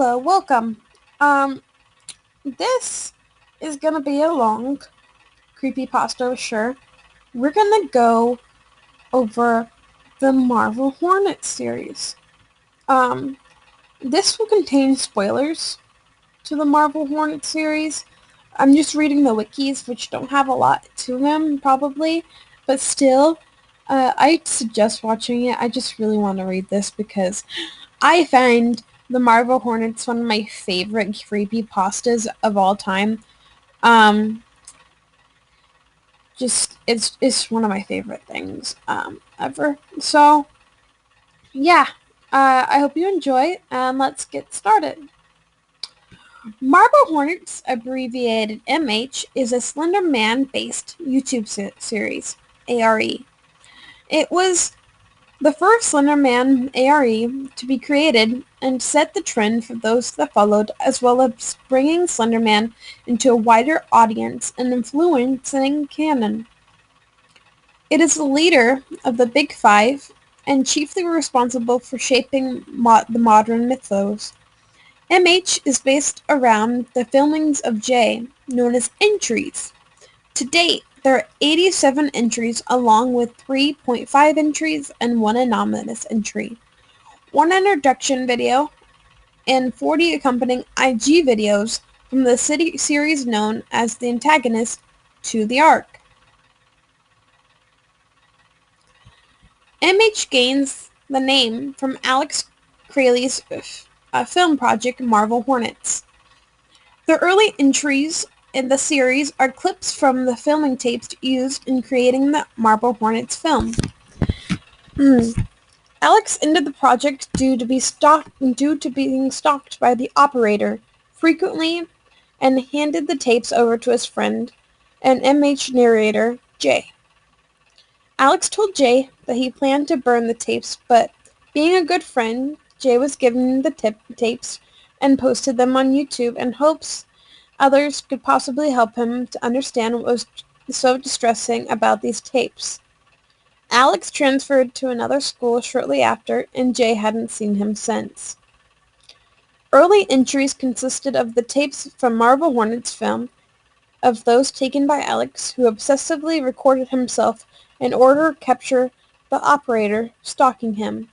Hello, welcome. Um, this is gonna be a long creepypasta, sure. We're gonna go over the Marvel Hornets series. Um, this will contain spoilers to the Marvel Hornets series. I'm just reading the wikis, which don't have a lot to them, probably, but still, I suggest watching it. I just really want to read this because I find the Marvel Hornets one of my favorite creepypastas of all time. Um, just it's one of my favorite things ever. So yeah, I hope you enjoy, and let's get started. Marble Hornets, abbreviated MH, is a Slender Man-based YouTube series, ARE. It was the first Slender Man ARE to be created and set the trend for those that followed, as well as bringing Slender Man into a wider audience and influencing canon. It is the leader of the Big Five and chiefly responsible for shaping the modern mythos. MH is based around the filmings of J, known as entries. To date, there are 87 entries along with 3.5 entries and one anonymous entry, one introduction video, and 40 accompanying IG videos from the series known as the antagonist to the Ark. MH gains the name from Alex Crayley's film project Marvel Hornets. The early entries in the series are clips from the filming tapes used in creating the Marble Hornets film. Alex ended the project due to being stalked by the operator frequently and handed the tapes over to his friend and MH narrator, Jay. Alex told Jay that he planned to burn the tapes, but being a good friend, Jay was given the tapes and posted them on YouTube in hopes others could possibly help him to understand what was so distressing about these tapes. Alex transferred to another school shortly after, and Jay hadn't seen him since. Early entries consisted of the tapes from Marvel Hornets film, of those taken by Alex, who obsessively recorded himself in order to capture the operator stalking him.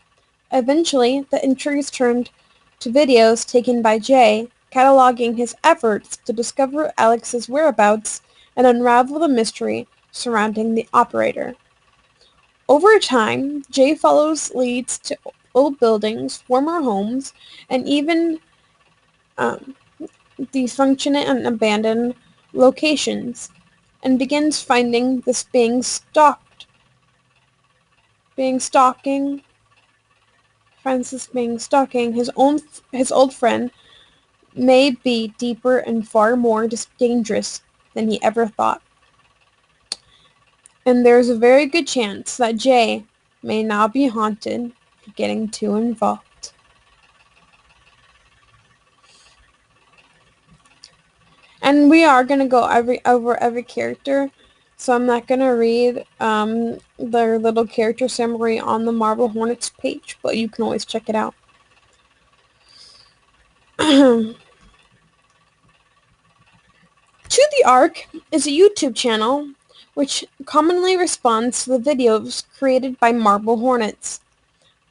Eventually, the entries turned to videos taken by Jay, cataloging his efforts to discover Alex's whereabouts and unravel the mystery surrounding the operator. Over time, Jay follows leads to old buildings, former homes, and even dysfunctional and abandoned locations, and begins finding this stalking his old friend may be deeper and far more dangerous than he ever thought. And there's a very good chance that Jay may now be haunted for getting too involved. And we are going to go over every character, so I'm not going to read their little character summary on the Marvel Hornets page, but you can always check it out. To the Ark is a YouTube channel which commonly responds to the videos created by Marble Hornets.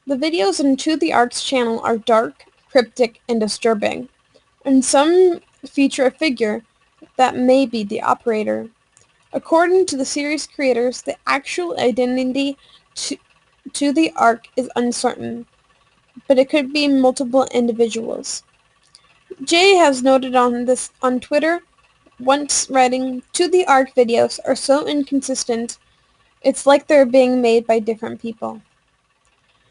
The videos on To the Ark's channel are dark, cryptic, and disturbing, and some feature a figure that may be the operator. According to the series creators, the actual identity to the Ark is uncertain, but it could be multiple individuals. Jay has noted on Twitter, once writing, "To the Ark videos are so inconsistent, it's like they're being made by different people."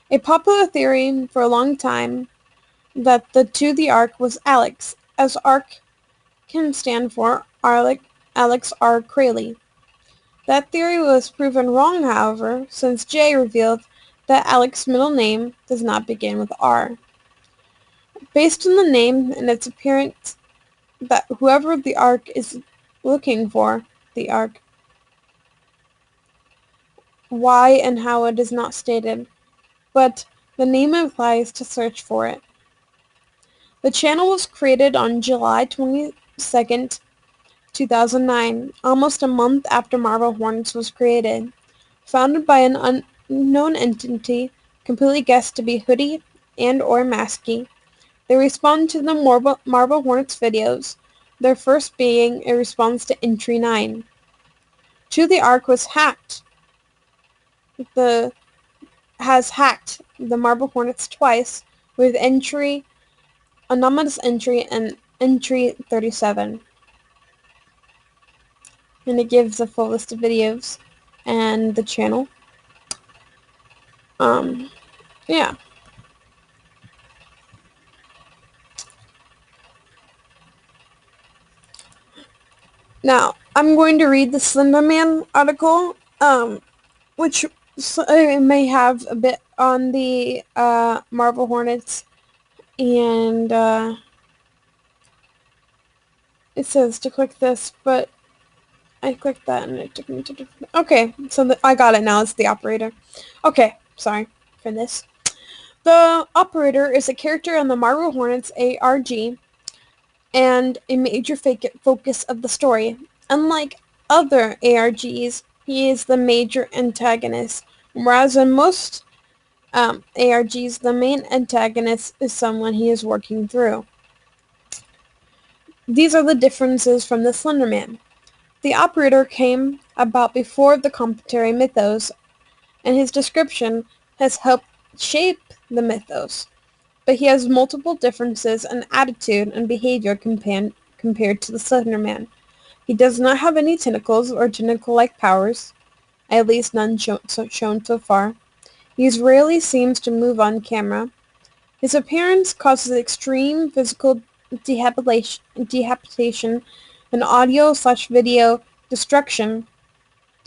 A popular theory for a long time that the To the Ark was Alex, as Ark can stand for Alex R. Crayley. That theory was proven wrong, however, since Jay revealed that Alex's middle name does not begin with R. Based on the name and its appearance, that whoever the Ark is looking for, the Ark, why and how it is not stated, but the name implies to search for it. The channel was created on July 22nd, 2009, almost a month after Marble Hornets was created. Founded by an unknown entity, completely guessed to be Hoodie and or Masky, they respond to the Marble Hornets videos, their first being a response to Entry 9. The Ark was hacked. Has hacked the Marble Hornets twice with anonymous entry and entry 37. And it gives a full list of videos and the channel. Yeah. Now, I'm going to read the Slenderman article, which may have a bit on the Marble Hornets, and it says to click this, but I clicked that and it took me to different... Okay, so I got it now. It's the operator. Okay, sorry for this. The operator is a character on the Marble Hornets ARG and a major focus of the story. Unlike other ARGs, he is the major antagonist, whereas in most ARGs, the main antagonist is someone he is working through. These are the differences from the Slender Man. The operator came about before the commentary mythos, and his description has helped shape the mythos, but he has multiple differences in attitude and behavior compared to the Slender Man. He does not have any tentacles or tentacle-like powers, at least none shown so far. He rarely seems to move on camera. His appearance causes extreme physical decapitation and audio/video destruction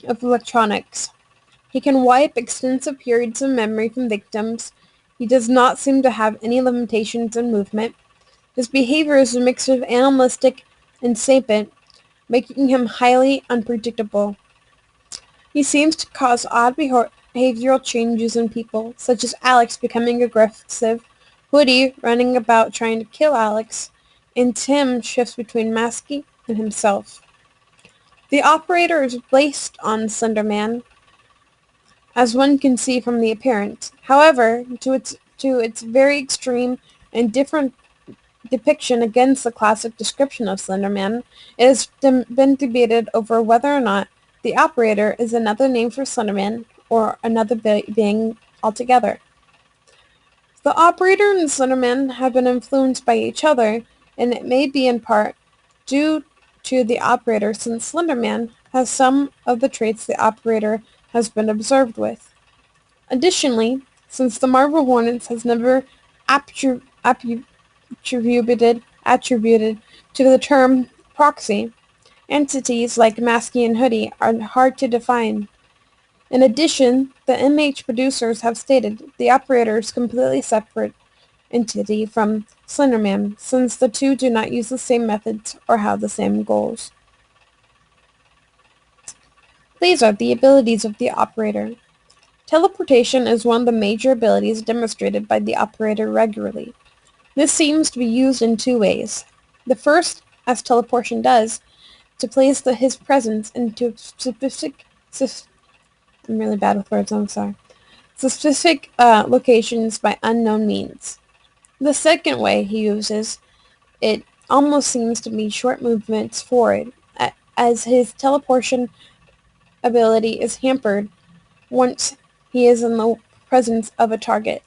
of electronics. He can wipe extensive periods of memory from victims. He does not seem to have any limitations in movement. His behavior is a mix of animalistic and sapient, making him highly unpredictable. He seems to cause odd behavioral changes in people, such as Alex becoming aggressive, Woody running about trying to kill Alex, and Tim shifts between Masky and himself. The operator is based on Slender Man, as one can see from the appearance. However, to its very extreme and different depiction against the classic description of Slender Man, it has been debated over whether or not the operator is another name for Slender Man or another being altogether. The operator and Slender Man have been influenced by each other, and it may be in part due to the operator, since Slender Man has some of the traits the operator has been observed with. Additionally, since the Marble Hornets has never attributed to the term proxy, entities like Masky and Hoodie are hard to define. In addition, the MH producers have stated the operator is completely separate entity from Slender Man, since the two do not use the same methods or have the same goals. These are the abilities of the operator. Teleportation is one of the major abilities demonstrated by the operator regularly. This seems to be used in two ways. The first, as teleportation does, to place his presence into specific... I'm really bad with words, I'm sorry. Specific locations by unknown means. The second way he uses it almost seems to be short movements forward, as his teleportation ability is hampered once he is in the presence of a target.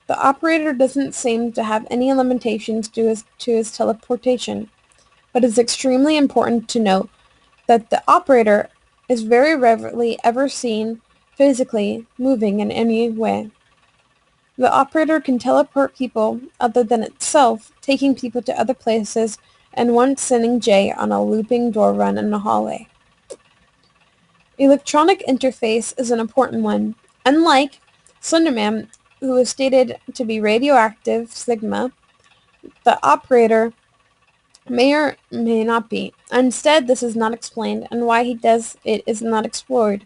The operator doesn't seem to have any limitations to his teleportation, but it's extremely important to note that the operator is very rarely ever seen physically moving in any way. The operator can teleport people other than itself, taking people to other places, and once sending Jay on a looping door run in a hallway. Electronic interface is an important one. Unlike Slender Man, who is stated to be radioactive Sigma, the operator may or may not be. Instead, this is not explained, and why he does it is not explored,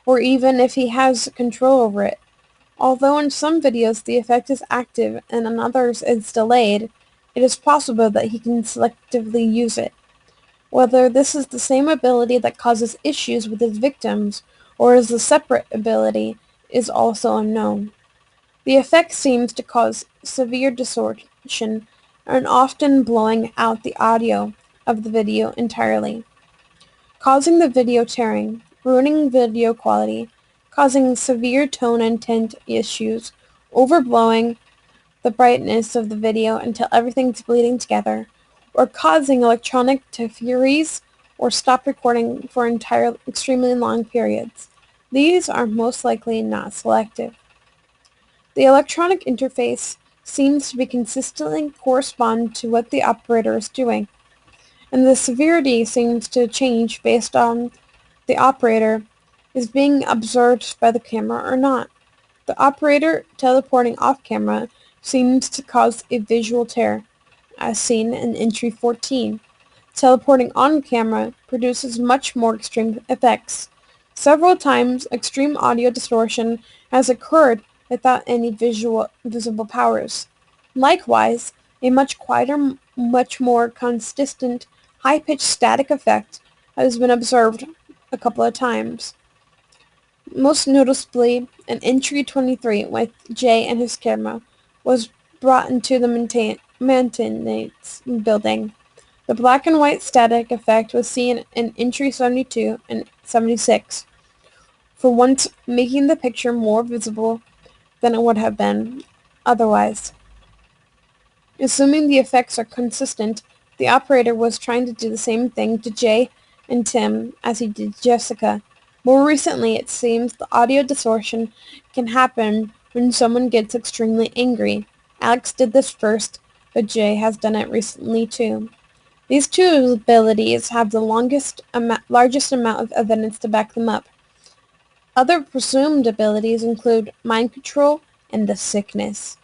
or even if he has control over it. Although in some videos the effect is active and in others it's delayed, it is possible that he can selectively use it. Whether this is the same ability that causes issues with his victims, or is a separate ability, is also unknown. The effect seems to cause severe distortion and often blowing out the audio of the video entirely, causing the video tearing, ruining video quality, causing severe tone and tint issues, overblowing the brightness of the video until everything's bleeding together, or causing electronic to freeze or stop recording for entire extremely long periods. These are most likely not selective. The electronic interface seems to be consistently correspond to what the operator is doing, and the severity seems to change based on the operator is being observed by the camera or not. The operator teleporting off camera seems to cause a visual tear, as seen in entry 14. Teleporting on camera produces much more extreme effects. Several times, extreme audio distortion has occurred without any visible powers. Likewise, a much quieter, much more consistent, high-pitched static effect has been observed a couple of times. Most noticeably, an entry 23 with Jay and his camera was brought into the maintenance building. The black and white static effect was seen in entry 72 and 76, for once making the picture more visible than it would have been otherwise. Assuming the effects are consistent, the operator was trying to do the same thing to Jay and Tim as he did Jessica. More recently, it seems the audio distortion can happen when someone gets extremely angry. Alex did this first, but Jay has done it recently too. These two abilities have the largest amount of evidence to back them up. Other presumed abilities include mind control and the sickness.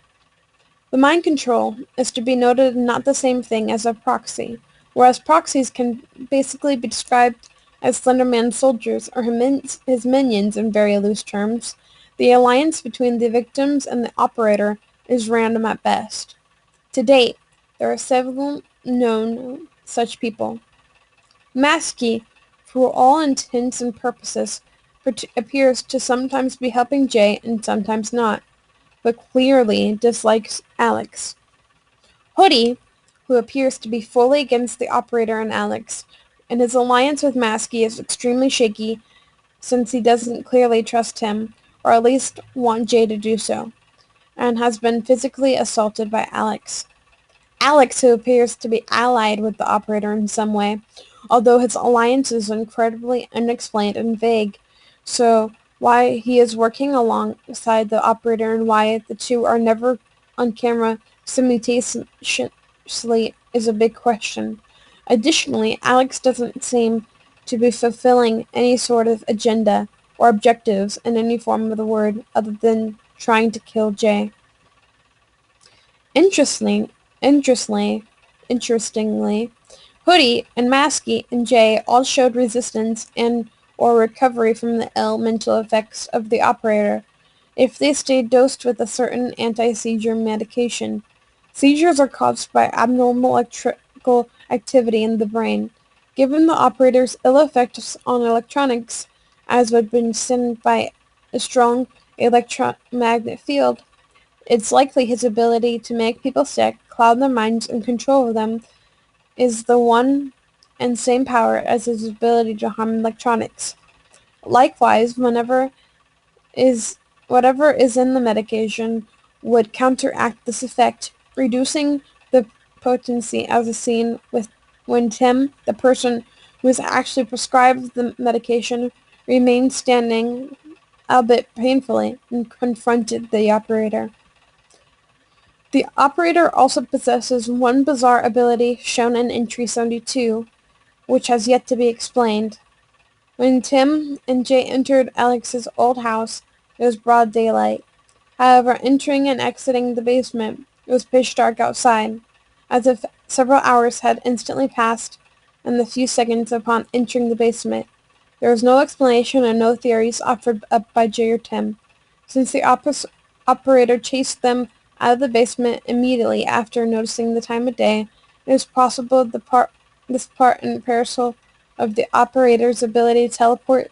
The mind control is to be noted not the same thing as a proxy, whereas proxies can basically be described as Slender Man's soldiers or his minions in very loose terms. The alliance between the victims and the operator is random at best. To date, there are several known such people. Maskey, for all intents and purposes, appears to sometimes be helping Jay and sometimes not, but clearly dislikes Alex. Hoodie, who appears to be fully against the operator and Alex, and his alliance with Maskey is extremely shaky since he doesn't clearly trust him, or at least want Jay to do so, and has been physically assaulted by Alex. Alex, who appears to be allied with the operator in some way, although his alliance is incredibly unexplained and vague, so why he is working alongside the operator and why the two are never on camera simultaneously is a big question. Additionally, Alex doesn't seem to be fulfilling any sort of agenda or objectives in any form of the word other than trying to kill Jay. Interestingly, Hoodie and Maskey and Jay all showed resistance and or recovery from the ill mental effects of the operator if they stayed dosed with a certain anti-seizure medication. Seizures are caused by abnormal electrical activity in the brain. Given the operator's ill effects on electronics, as would be sent by a strong electromagnetic field, it's likely his ability to make people sick, cloud their minds, and control them is the one and same power as his ability to harm electronics. Likewise, whatever is in the medication would counteract this effect, reducing the potency as seen with when Tim, the person who is actually prescribed the medication, remained standing, albeit painfully, and confronted the operator. The operator also possesses one bizarre ability shown in entry 72, which has yet to be explained. When Tim and Jay entered Alex's old house, it was broad daylight. However, entering and exiting the basement, it was pitch dark outside, as if several hours had instantly passed in the few seconds upon entering the basement. There was no explanation and no theories offered up by Jay or Tim, since the operator chased them out of the basement immediately after noticing the time of day. It is possible this part and parcel of the operator's ability to teleport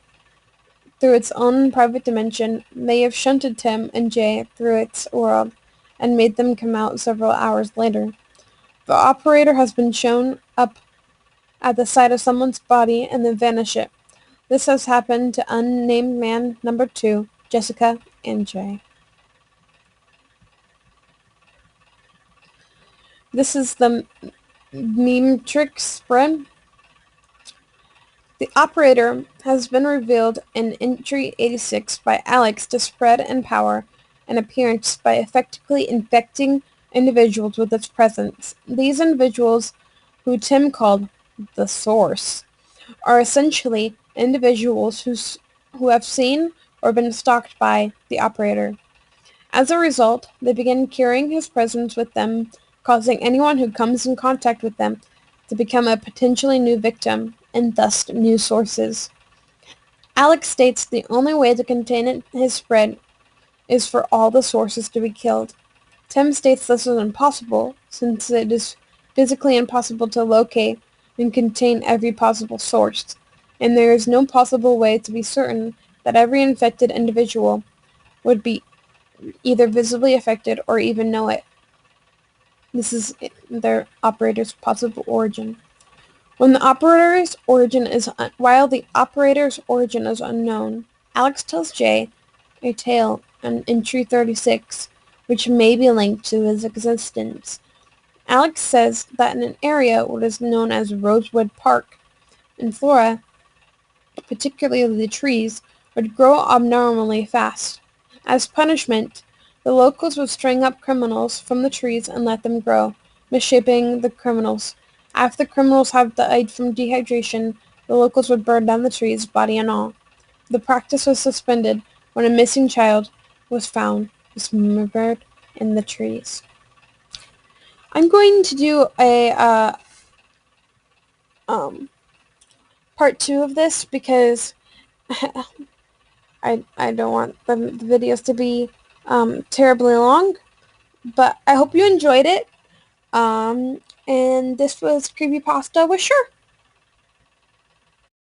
through its own private dimension may have shunted Tim and Jay through its world and made them come out several hours later. The operator has been shown up at the side of someone's body and then vanish it. This has happened to unnamed man number 2, Jessica, and Jay. This is the meme trick spread. The operator has been revealed in entry 86 by Alex to spread and power an appearance by effectively infecting individuals with its presence. These individuals, who Tim called the Source, are essentially individuals who have seen or been stalked by the operator. As a result, they begin carrying his presence with them, causing anyone who comes in contact with them to become a potentially new victim, and thus new sources. Alex states the only way to contain his spread is for all the sources to be killed. Tim states this is impossible, since it is physically impossible to locate and contain every possible source, and there is no possible way to be certain that every infected individual would be either visibly affected or even know it. This is their operator's possible origin. While the operator's origin is unknown, Alex tells Jay a tale in entry 36, which may be linked to his existence. Alex says that in an area what is known as Rosewood Park in Florida, particularly the trees, would grow abnormally fast. As punishment, the locals would string up criminals from the trees and let them grow, misshapen the criminals. After the criminals have died from dehydration, the locals would burn down the trees, body and all. The practice was suspended when a missing child was found dismembered in the trees. I'm going to do a part 2 of this because I don't want the videos to be terribly long, but I hope you enjoyed it. And this was Creepypasta with Sure.